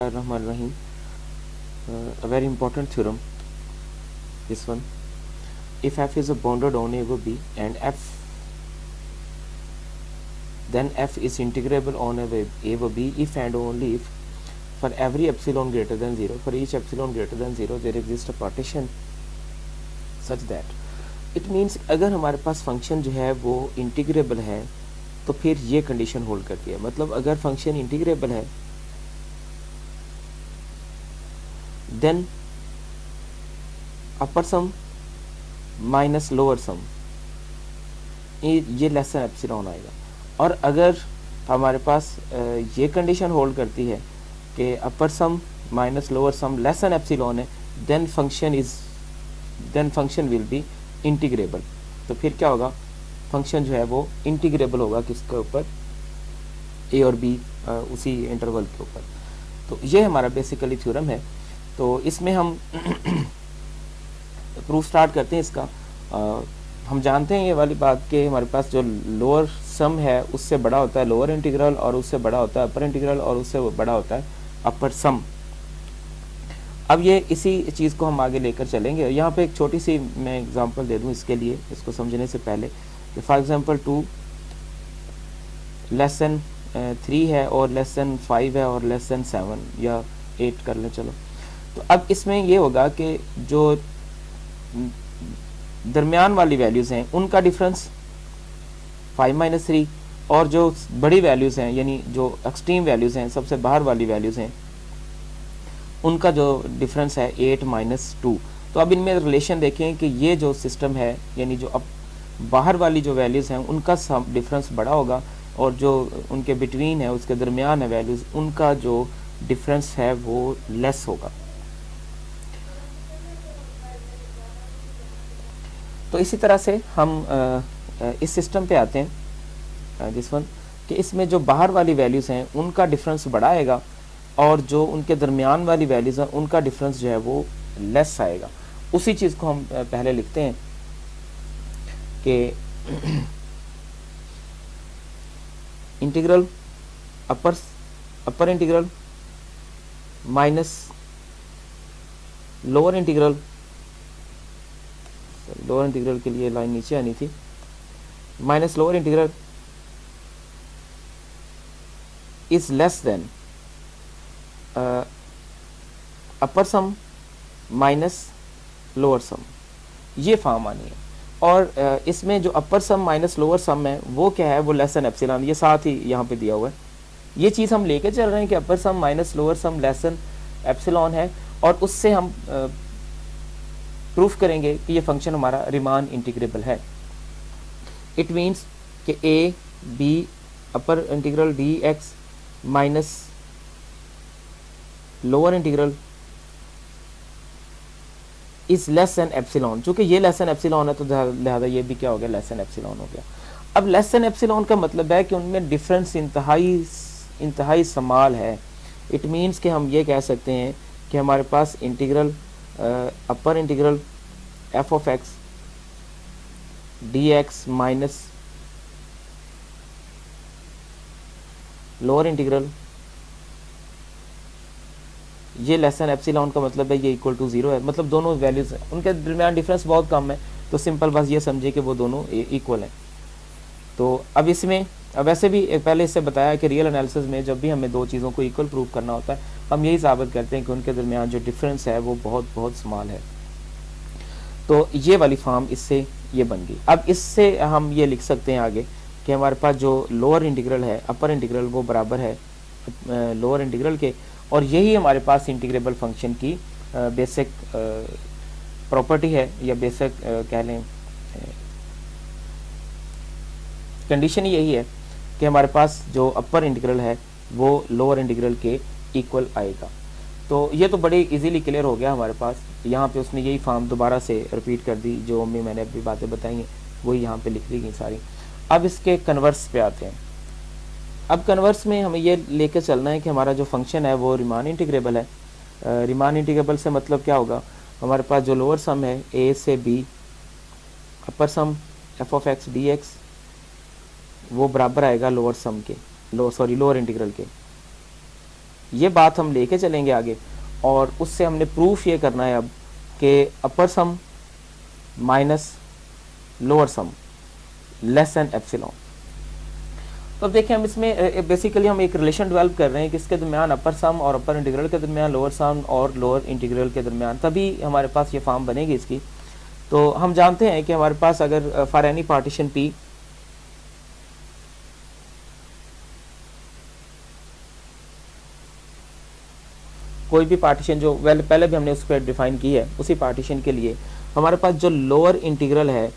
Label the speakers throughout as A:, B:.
A: Rahim, a very important theorem, this one. If f is a bounded on a over b and then f is integrable on a over b if and only if for every epsilon greater than 0, for each epsilon greater than 0 there exists a partition such that it means अगर हमारे पास function जो है वो integrable है तो फिर ये condition hold करती है। मतलब अगर फंक्शन इंटीग्रेबल है then upper sum minus lower sum ये लेस देन एप्सिलॉन आएगा। और अगर हमारे पास ये कंडीशन होल्ड करती है कि upper sum minus lower sum less than epsilon है then function will be integrable. तो फिर क्या होगा, फंक्शन जो है वो इंटीग्रेबल होगा किसके ऊपर, ए और बी उसी इंटरवल के ऊपर। तो ये हमारा बेसिकली थ्योरम है। तो इसमें हम प्रूफ स्टार्ट करते हैं इसका। हम जानते हैं ये वाली बात कि हमारे पास जो लोअर सम है उससे बड़ा होता है लोअर इंटीग्रल और उससे बड़ा होता है अपर इंटीग्रल और उससे बड़ा होता है अपर सम। अब ये इसी चीज़ को हम आगे लेकर चलेंगे। यहाँ पे एक छोटी सी मैं एग्जांपल दे दूँ इसके लिए, इसको समझने से पहले। फॉर एग्जांपल 2 लेस देन 3 है और लेस देन 5 है और लेस देन 7 या 8 कर लें चलो। तो अब इसमें ये होगा कि जो दरमियान वाली वैल्यूज़ हैं उनका डिफरेंस 5 - 3 और जो बड़ी वैल्यूज़ हैं यानी जो एक्सट्रीम वैल्यूज़ हैं सबसे बाहर वाली वैल्यूज़ हैं उनका जो डिफरेंस है 8 - 2। तो अब इनमें रिलेशन देखें कि ये जो सिस्टम है यानी जो अब बाहर वाली जो वैल्यूज़ हैं उनका डिफरेंस बड़ा होगा और जो उनके बिटवीन है उसके दरमियान है वैल्यूज़ उनका जो डिफरेंस है वो लेस होगा। तो इसी तरह से हम इस सिस्टम पे आते हैं जिस वन कि इसमें जो बाहर वाली वैल्यूज़ हैं उनका डिफरेंस बड़ा आएगा और जो उनके दरमियान वाली वैल्यूज़ हैं उनका डिफरेंस जो है वो लेस आएगा। उसी चीज़ को हम पहले लिखते हैं कि integral upper integral minus lower integral के लिए लाइन नीचे आनी थी, minus lower integral is less than upper sum minus lower sum, ये फॉर्म आनी है। और इसमें जो अपर सम माइनस लोअर सम है वो क्या है, वो लेस देन एप्सिलॉन, ये साथ ही यहाँ पे दिया हुआ है। ये चीज़ हम लेके चल रहे हैं कि upper sum minus lower sum less than epsilon है और उससे हम प्रूफ करेंगे कि ये फंक्शन हमारा रीमान इंटीग्रेबल है। इट मीन्स कि A B upper integral D x minus lower integral is less than epsilon. चूंकि ये लेस देन एप्सिलॉन है तो लिहाजा ये भी क्या हो गया, लेस देन एप्सिलॉन हो गया। अब लेस देन एप्सिलॉन का मतलब है कि उनमें डिफरेंस इंतहाई समाल है। इट मीन्स कि हम ये कह सकते हैं कि हमारे पास integral upper integral f of x D x minus lower integral ये लेस देन एप्सिलॉन का मतलब है ये इक्वल टू 0 है। मतलब दोनों वैल्यूज उनके दरमियान डिफरेंस बहुत कम है तो सिंपल बस ये समझिए कि वो दोनों इक्वल हैं। तो अब इसमें अब वैसे भी पहले इससे बताया कि रियल एनालिसिस में जब भी हमें दो चीज़ों को इक्वल प्रूव करना होता है हम यही साबित करते हैं कि उनके दरमियान जो डिफरेंस है वो बहुत बहुत स्मॉल है। तो ये वाली फॉर्म इससे ये बन गई। अब इससे हम ये लिख सकते हैं आगे कि हमारे पास जो लोअर इंटीग्रल है अपर इंटीग्रल वो बराबर है लोअर इंटीग्रल के, और यही हमारे पास इंटीग्रेबल फंक्शन की बेसिक प्रॉपर्टी है या बेसिक कह लें कंडीशन यही है कि हमारे पास जो अपर इंटीग्रल है वो लोअर इंटीग्रल के इक्वल आएगा। तो ये तो बड़े इजीली क्लियर हो गया हमारे पास। यहाँ पे उसने यही फॉर्म दोबारा से रिपीट कर दी, जो मैंने अभी बातें बताई हैं वही यहाँ पे लिख दी गई सारी। अब इसके कन्वर्स पे आते हैं। अब कन्वर्स में हमें ये लेकर चलना है कि हमारा जो फंक्शन है वो रीमान इंटीग्रेबल है। रीमान इंटीग्रेबल से मतलब क्या होगा, हमारे पास जो लोअर सम है ए से B upper sum F of x D X वो बराबर आएगा लोअर सम के, लोअर इंटीग्रल के। ये बात हम लेके चलेंगे आगे, और उससे हमने प्रूफ ये करना है अब कि upper sum minus lower sum less than epsilon. तो अब देखिए हम इसमें बेसिकली हम एक रिलेशन डेवलप कर रहे हैं किसके दरमियान, अपर सम और अपर इंटीग्रल के दरमियान, लोअर सम और लोअर इंटीग्रल के दरमियान, तभी हमारे पास ये फॉर्म बनेगी इसकी। तो हम जानते हैं कि हमारे पास अगर फॉर एनी पार्टीशन पी कोई भी पार्टीशन जो पहले भी हमने उस पर डिफाइन की है, उसी पार्टीशन के लिए हमारे पास जो लोअर इंटीग्रल है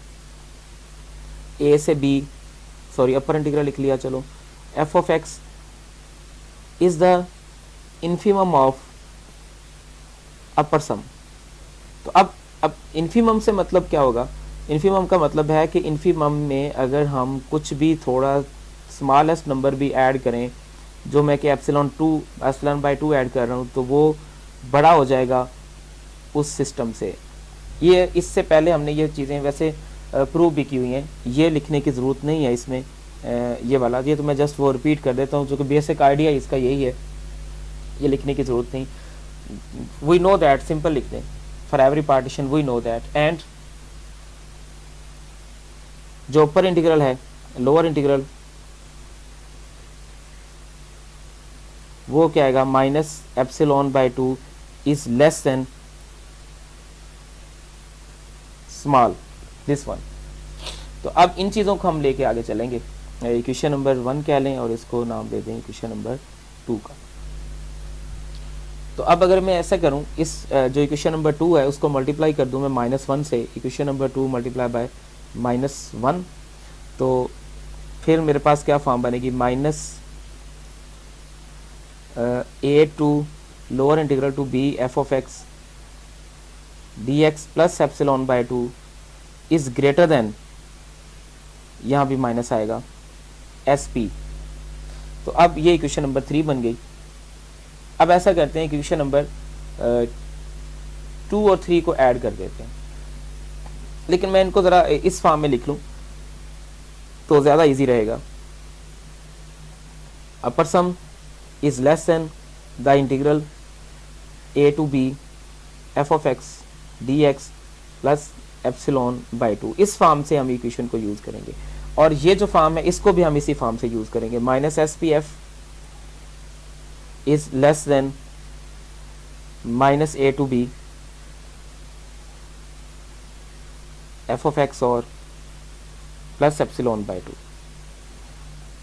A: ए से बी, सॉरी अपर इंटीग्रल लिख लिया, चलो f of x is the infimum of upper sum. तो अब इन्फीमम से मतलब क्या होगा, इन्फीमम का मतलब है कि इन्फीमम में अगर हम कुछ भी थोड़ा स्मॉलेस्ट नंबर भी ऐड करें, जो मैं कि एप्सिलॉन बाई टू ऐड कर रहा हूँ, तो वो बड़ा हो जाएगा उस सिस्टम से। ये इससे पहले हमने ये चीज़ें वैसे प्रूव भी की हुई हैं, ये लिखने की ज़रूरत नहीं है इसमें, ये वाला, ये तो मैं जस्ट वो रिपीट कर देता हूँ, जो कि बेसिक आइडिया इसका यही है, ये लिखने की ज़रूरत नहीं। वी नो दैट, सिंपल लिख दें, for every partition we know that, and जो अपर इंटीग्रल है, लोअर इंटीग्रल, वो क्या आएगा, minus epsilon by two is less than small this one. तो अब इन चीज़ों को हम लेके आगे चलेंगे। इक्वेशन नंबर 1 कह लें और इसको नाम दे दें इक्वेशन नंबर 2 का। तो अब अगर मैं ऐसा करूं, इस जो इक्वेशन नंबर 2 है उसको मल्टीप्लाई कर दूं मैं -1 से, इक्वेशन नंबर 2 मल्टीप्लाई बाय -1, तो फिर मेरे पास क्या फॉर्म बनेगी, minus A to lower integral to B F of x D x plus epsilon by two is greater than, यहाँ भी माइनस आएगा, एस पी। तो अब ये इक्वेशन नंबर 3 बन गई। अब ऐसा करते हैं, इक्वेशन नंबर 2 और 3 को ऐड कर देते हैं, लेकिन मैं इनको ज़रा इस फॉर्म में लिख लूँ तो ज़्यादा इजी रहेगा। Upper sum is less than the integral a to B F of x D x plus epsilon by two. इस फॉर्म से हम इक्वेशन को यूज़ करेंगे, और ये जो फॉर्म है इसको भी हम इसी फॉर्म से यूज़ करेंगे, minus S P F is less than minus A to B F of X और प्लस एप्सिलॉन बाई टू।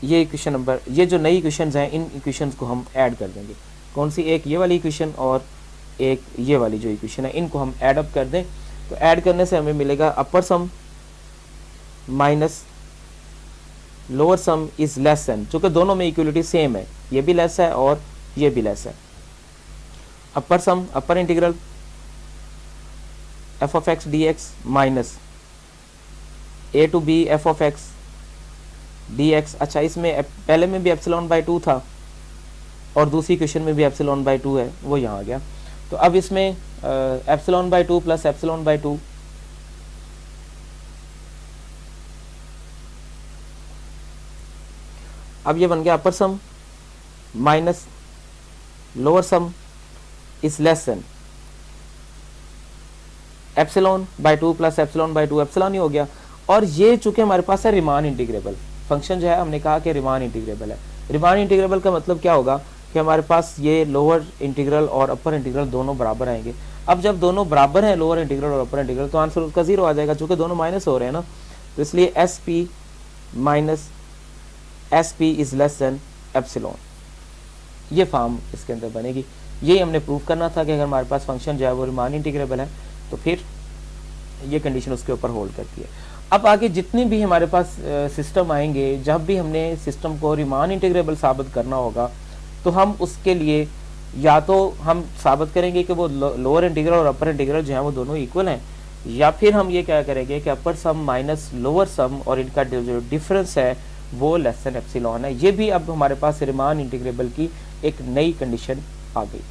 A: ये इक्वेशन नंबर, ये जो नई इक्वेशंस हैं, इन इक्वेशंस को हम ऐड कर देंगे। कौन सी, एक ये वाली इक्वेशन और एक ये वाली जो इक्वेशन है, इनको हम ऐड अप कर दें। तो ऐड करने से हमें मिलेगा upper sum minus lower sum is less than, चूँकि दोनों में इक्वलिटी सेम है, ये भी लेस है और ये भी लेस है। Upper sum, upper integral f of x D x minus A to B F of x D x. अच्छा, इसमें पहले में भी एप्सिलॉन बाई 2 था और दूसरी क्वेश्चन में भी एप्सिलॉन बाई 2 है, वो यहाँ आ गया। तो अब इसमें epsilon by 2 plus epsilon by 2, अब ये बन गया upper sum minus lower sum is less than epsilon by 2 plus epsilon by 2, epsilon ही हो गया। और ये चूंकि हमारे पास है रिमान इंटीग्रेबल फंक्शन, जो है हमने कहा कि रिमान इंटीग्रेबल है। रिमान इंटीग्रेबल का मतलब क्या होगा कि हमारे पास ये लोअर इंटीग्रल और अपर इंटीग्रल दोनों बराबर आएंगे। अब जब दोनों बराबर हैं, लोअर इंटीग्रल और अपर इंटीग्रल, तो आंसर उसका 0 आ जाएगा, चूंकि दोनों माइनस हो रहे हैं ना। तो इसलिए S P minus S P is less than epsilon, ये फॉर्म इसके अंदर बनेगी। यही हमने प्रूव करना था कि अगर हमारे पास फंक्शन जो है वो रिमान इंटीग्रेबल है, तो फिर ये कंडीशन उसके ऊपर होल्ड करती है। अब आगे जितने भी हमारे पास सिस्टम आएंगे, जब भी हमने सिस्टम को रिमान इंटीग्रेबल साबित करना होगा, तो हम उसके लिए या तो हम साबित करेंगे कि वो लोअर इंटीग्रल और अपर इंटीग्रल जो है वो दोनों इक्वल हैं, या फिर हम ये क्या करेंगे कि अपर सम माइनस लोअर सम और इनका जो डिफरेंस है वो लेस देन एप्सिलॉन है। ये भी अब हमारे पास रिमान इंटीग्रेबल की एक नई कंडीशन आ गई।